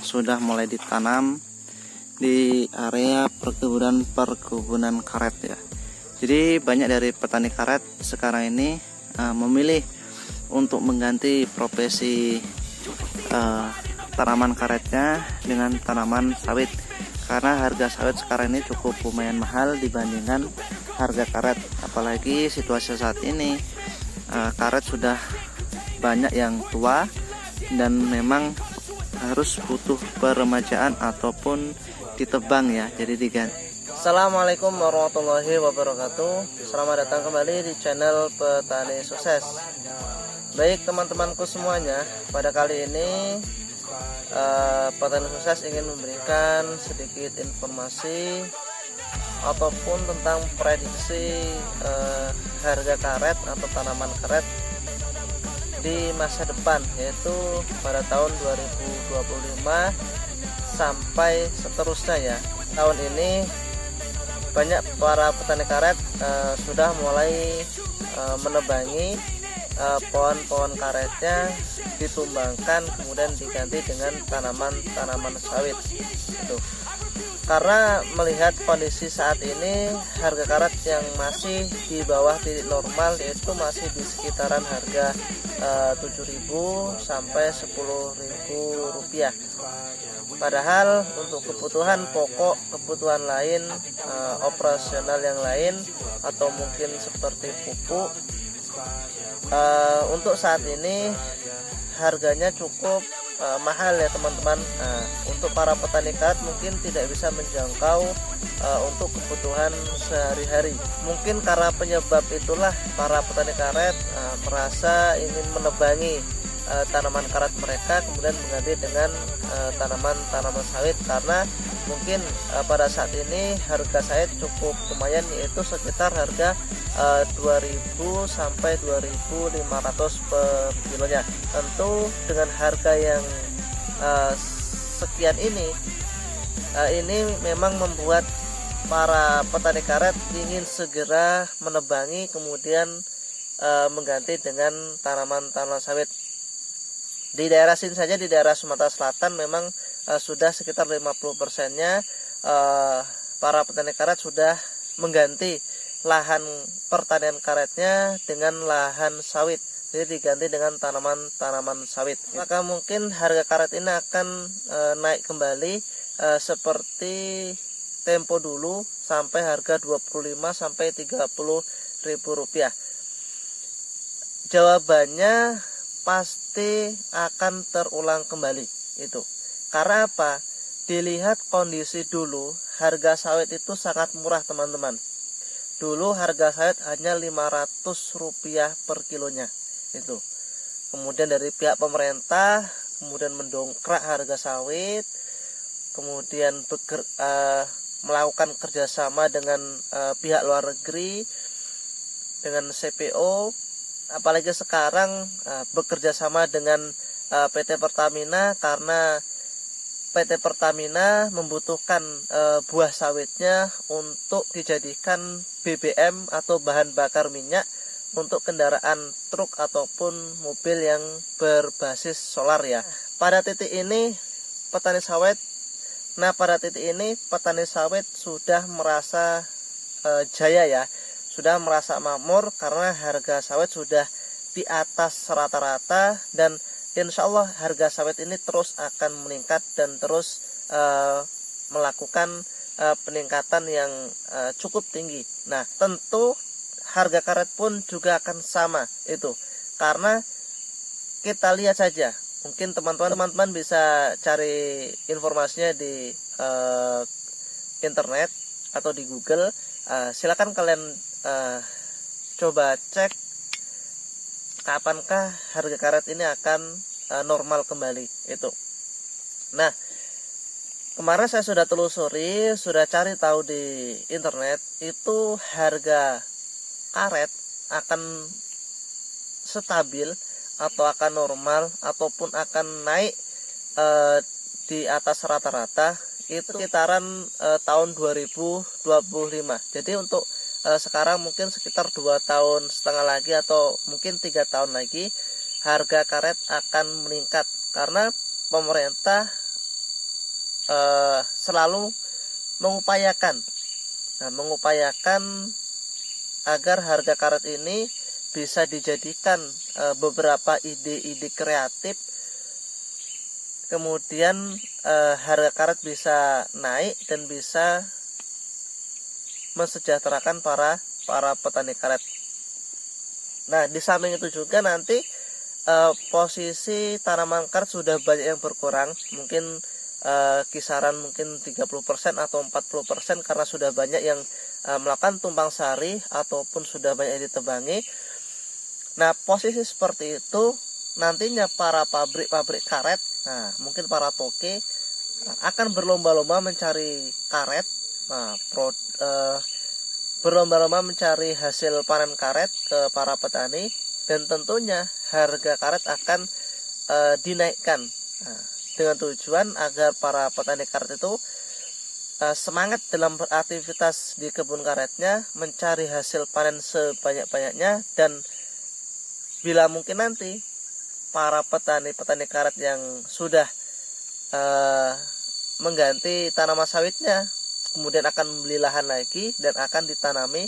yang sudah mulai ditanam di area perkebunan karet ya. Jadi banyak dari petani karet sekarang ini memilih untuk mengganti profesi tanaman karetnya dengan tanaman sawit, karena harga sawit sekarang ini cukup lumayan mahal dibandingkan harga karet. Apalagi situasi saat ini karet sudah banyak yang tua dan memang harus butuh peremajaan ataupun ditebang ya, jadi diganti. Assalamualaikum warahmatullahi wabarakatuh. Selamat datang kembali di channel Petani Sukses. Baik teman-temanku semuanya, pada kali ini Petani Sukses ingin memberikan sedikit informasi ataupun tentang prediksi harga karet atau tanaman karet di masa depan, yaitu pada tahun 2025 sampai seterusnya ya. Tahun ini banyak para petani karet sudah mulai menebangi pohon-pohon karetnya, ditumbangkan kemudian diganti dengan tanaman sawit itu. Karena melihat kondisi saat ini harga karet yang masih di bawah titik normal, yaitu masih di sekitaran harga 7.000 sampai 10.000 rupiah. Padahal untuk kebutuhan pokok, kebutuhan lain, operasional yang lain atau mungkin seperti pupuk, untuk saat ini harganya cukup mahal ya teman-teman. Untuk para petani karet mungkin tidak bisa menjangkau untuk kebutuhan sehari-hari. Mungkin karena penyebab itulah para petani karet merasa ingin menebangi tanaman karet mereka kemudian mengganti dengan tanaman sawit, karena mungkin pada saat ini harga sawit cukup lumayan, yaitu sekitar harga 2.000 sampai 2.500 per kilonya. Tentu dengan harga yang sekian ini memang membuat para petani karet ingin segera menebangi kemudian mengganti dengan tanaman sawit. Di daerah sini saja, di daerah Sumatera Selatan memang sudah sekitar 50%-nya para petani karet sudah mengganti lahan pertanian karetnya dengan lahan sawit, jadi diganti dengan tanaman sawit. Maka mungkin harga karet ini akan naik kembali seperti tempo dulu sampai harga 25 sampai 30.000 rupiah. Jawabannya pasti akan terulang kembali itu. Karena apa? Dilihat kondisi dulu, harga sawit itu sangat murah teman-teman. Dulu harga sawit hanya 500 rupiah per kilonya itu. Kemudian dari pihak pemerintah kemudian mendongkrak harga sawit, kemudian melakukan kerjasama dengan pihak luar negeri, dengan CPO, apalagi sekarang bekerja sama dengan PT Pertamina, karena PT Pertamina membutuhkan buah sawitnya untuk dijadikan BBM atau bahan bakar minyak untuk kendaraan truk ataupun mobil yang berbasis solar ya. Pada titik ini petani sawit sudah merasa jaya ya, sudah merasa makmur karena harga sawit sudah di atas rata-rata, dan insya Allah harga sawit ini terus akan meningkat dan terus melakukan peningkatan yang cukup tinggi. Nah, tentu harga karet pun juga akan sama itu, karena kita lihat saja, mungkin teman-teman bisa cari informasinya di internet atau di Google. Silakan kalian coba cek kapankah harga karet ini akan normal kembali itu. Nah, kemarin saya sudah telusuri, sudah cari tahu di internet, itu harga karet akan stabil atau akan normal ataupun akan naik di atas rata-rata itu sekitaran tahun 2025. Jadi untuk sekarang mungkin sekitar 2,5 tahun lagi atau mungkin 3 tahun lagi harga karet akan meningkat, karena pemerintah selalu mengupayakan agar harga karet ini bisa dijadikan beberapa ide-ide kreatif, kemudian harga karet bisa naik dan bisa mensejahterakan para petani karet. Nah, di samping itu juga nanti posisi tanaman karet sudah banyak yang berkurang, mungkin kisaran mungkin 30% atau 40%, karena sudah banyak yang melakukan tumpang sari ataupun sudah banyak yang ditebangi. Nah, posisi seperti itu nantinya para pabrik karet, nah mungkin para toke akan berlomba-lomba mencari karet, berlomba-lomba mencari hasil panen karet ke para petani, dan tentunya harga karet akan dinaikkan, dengan tujuan agar para petani karet itu semangat dalam beraktivitas di kebun karetnya, mencari hasil panen sebanyak-banyaknya, dan bila mungkin nanti para petani karet yang sudah mengganti tanaman sawitnya, kemudian akan membeli lahan lagi dan akan ditanami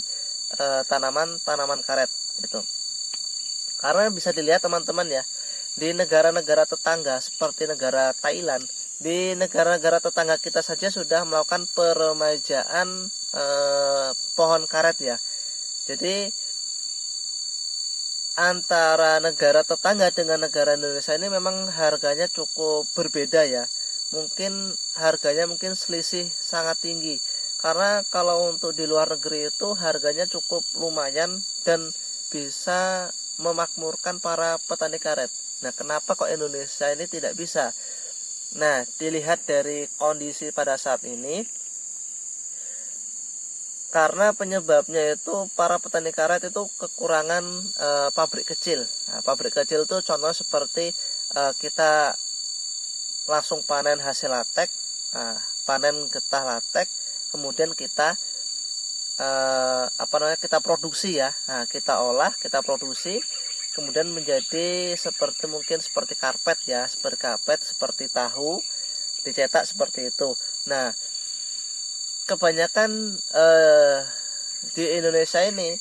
tanaman karet itu. Karena bisa dilihat teman-teman ya, di negara-negara tetangga seperti negara Thailand, di negara-negara tetangga kita saja sudah melakukan peremajaan pohon karet ya. Jadi antara negara tetangga dengan negara Indonesia ini memang harganya cukup berbeda ya. Mungkin harganya selisih sangat tinggi. Karena kalau untuk di luar negeri itu harganya cukup lumayan dan bisa memakmurkan para petani karet. Nah, kenapa kok Indonesia ini tidak bisa? Nah, dilihat dari kondisi pada saat ini, karena penyebabnya itu para petani karet itu kekurangan pabrik kecil. Nah, pabrik kecil itu contoh seperti kita langsung panen hasil latek, panen getah latek, kemudian kita kita produksi ya. Nah, kita olah, kita produksi, kemudian menjadi seperti karpet ya, seperti tahu, dicetak seperti itu. Nah, kebanyakan di Indonesia ini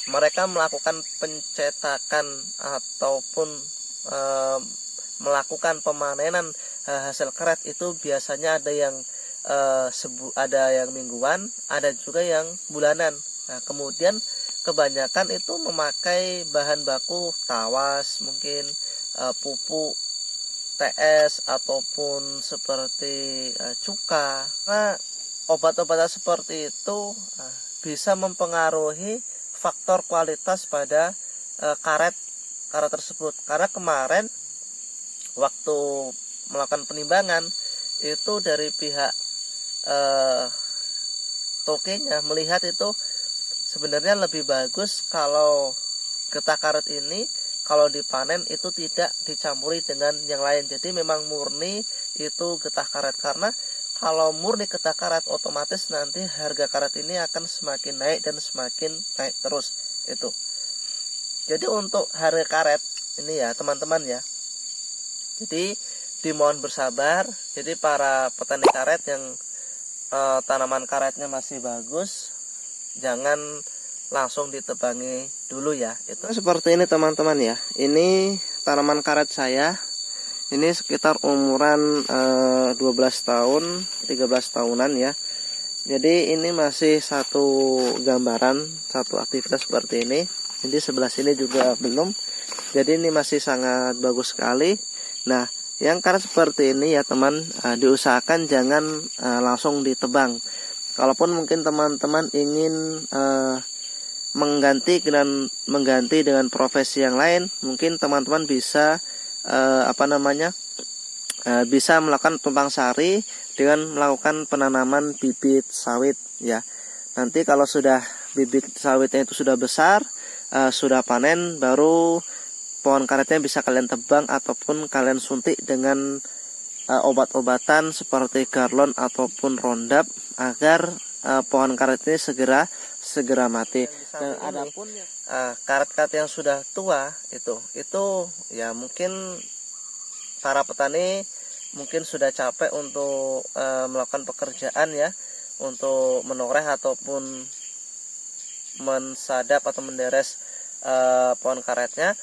mereka melakukan pencetakan ataupun melakukan pemanenan hasil karet itu biasanya ada yang mingguan, ada juga yang bulanan. Nah, kemudian kebanyakan itu memakai bahan baku tawas, mungkin pupuk TS ataupun seperti cuka. Nah, obat-obatan seperti itu bisa mempengaruhi faktor kualitas pada karet tersebut. Karena kemarin waktu melakukan penimbangan itu dari pihak tokenya melihat itu sebenarnya lebih bagus kalau getah karet ini kalau dipanen itu tidak dicampuri dengan yang lain. Jadi memang murni itu getah karet, karena kalau murni getah karet otomatis nanti harga karet ini akan semakin naik dan semakin naik terus itu. Jadi untuk harga karet ini ya teman-teman ya, jadi dimohon bersabar. Jadi para petani karet yang tanaman karetnya masih bagus, jangan langsung ditebangi dulu ya. Itu seperti ini teman-teman ya. Ini tanaman karet saya. Ini sekitar umuran 12 tahun, 13 tahunan ya. Jadi ini masih satu gambaran, satu aktivitas seperti ini. Jadi sebelah sini juga belum. Jadi ini masih sangat bagus sekali. Nah, yang karet seperti ini ya teman, diusahakan jangan langsung ditebang. Kalaupun mungkin teman-teman ingin mengganti dengan profesi yang lain, mungkin teman-teman bisa bisa melakukan tumpang sari dengan melakukan penanaman bibit sawit ya. Nanti kalau sudah bibit sawitnya itu sudah besar, sudah panen, baru pohon karetnya bisa kalian tebang ataupun kalian suntik dengan obat-obatan seperti Garlon ataupun Roundup agar pohon karet ini segera mati. Dan adapun karet-karet yang sudah tua itu ya mungkin para petani mungkin sudah capek untuk melakukan pekerjaan ya, untuk menoreh ataupun mensadap atau menderes pohon karetnya.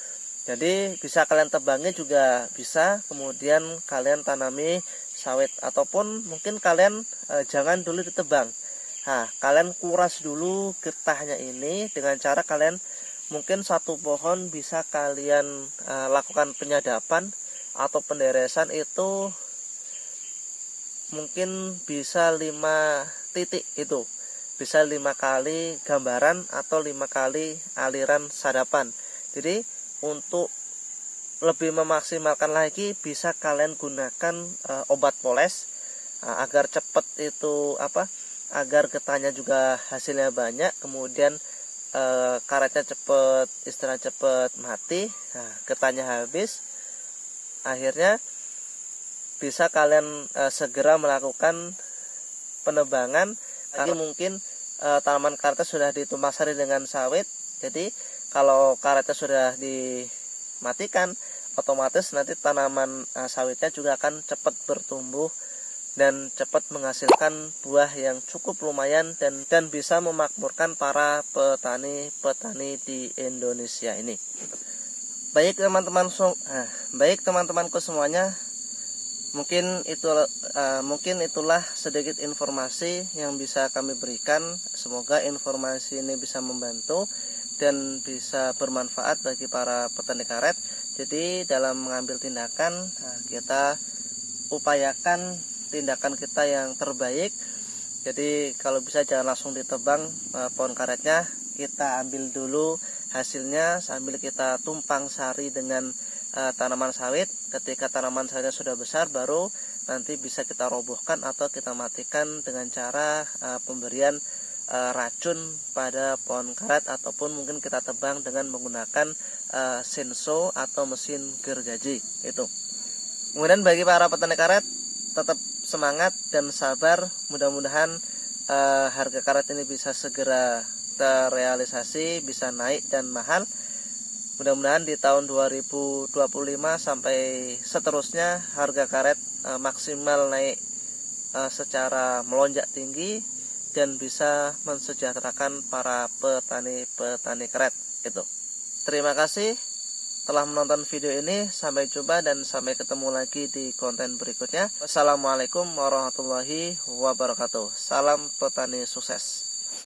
Jadi bisa kalian tebangi juga bisa, kemudian kalian tanami sawit, ataupun mungkin kalian jangan dulu ditebang. Nah, kalian kuras dulu getahnya ini dengan cara kalian mungkin satu pohon bisa kalian lakukan penyadapan atau penderesan itu mungkin bisa 5 titik, itu bisa 5 kali gambaran atau 5 kali aliran sadapan. Jadi untuk lebih memaksimalkan lagi bisa kalian gunakan obat poles agar cepat itu agar getahnya juga hasilnya banyak, kemudian karetnya cepat, istilah cepat mati, getahnya habis. Akhirnya bisa kalian segera melakukan penebangan. Lagi mungkin tanaman karetnya sudah ditumpang sari dengan sawit, jadi kalau karetnya sudah dimatikan, otomatis nanti tanaman sawitnya juga akan cepat bertumbuh dan cepat menghasilkan buah yang cukup lumayan dan bisa memakmurkan para petani di Indonesia ini. Baik teman-temanku semuanya, mungkin itulah sedikit informasi yang bisa kami berikan. Semoga informasi ini bisa membantu dan bisa bermanfaat bagi para petani karet. Jadi dalam mengambil tindakan, kita upayakan tindakan kita yang terbaik. Jadi kalau bisa jangan langsung ditebang pohon karetnya, kita ambil dulu hasilnya sambil kita tumpang sari dengan tanaman sawit. Ketika tanaman sawitnya sudah besar, baru nanti bisa kita robohkan atau kita matikan dengan cara pemberian racun pada pohon karet, ataupun mungkin kita tebang dengan menggunakan senso atau mesin gergaji itu. Kemudian bagi para petani karet, tetap semangat dan sabar. Mudah-mudahan harga karet ini bisa segera terrealisasi, bisa naik dan mahal. Mudah-mudahan di tahun 2025 sampai seterusnya harga karet maksimal naik secara melonjak tinggi dan bisa mensejahterakan para petani karet itu. Terima kasih telah menonton video ini. Sampai jumpa dan sampai ketemu lagi di konten berikutnya. Wassalamualaikum warahmatullahi wabarakatuh. Salam petani sukses.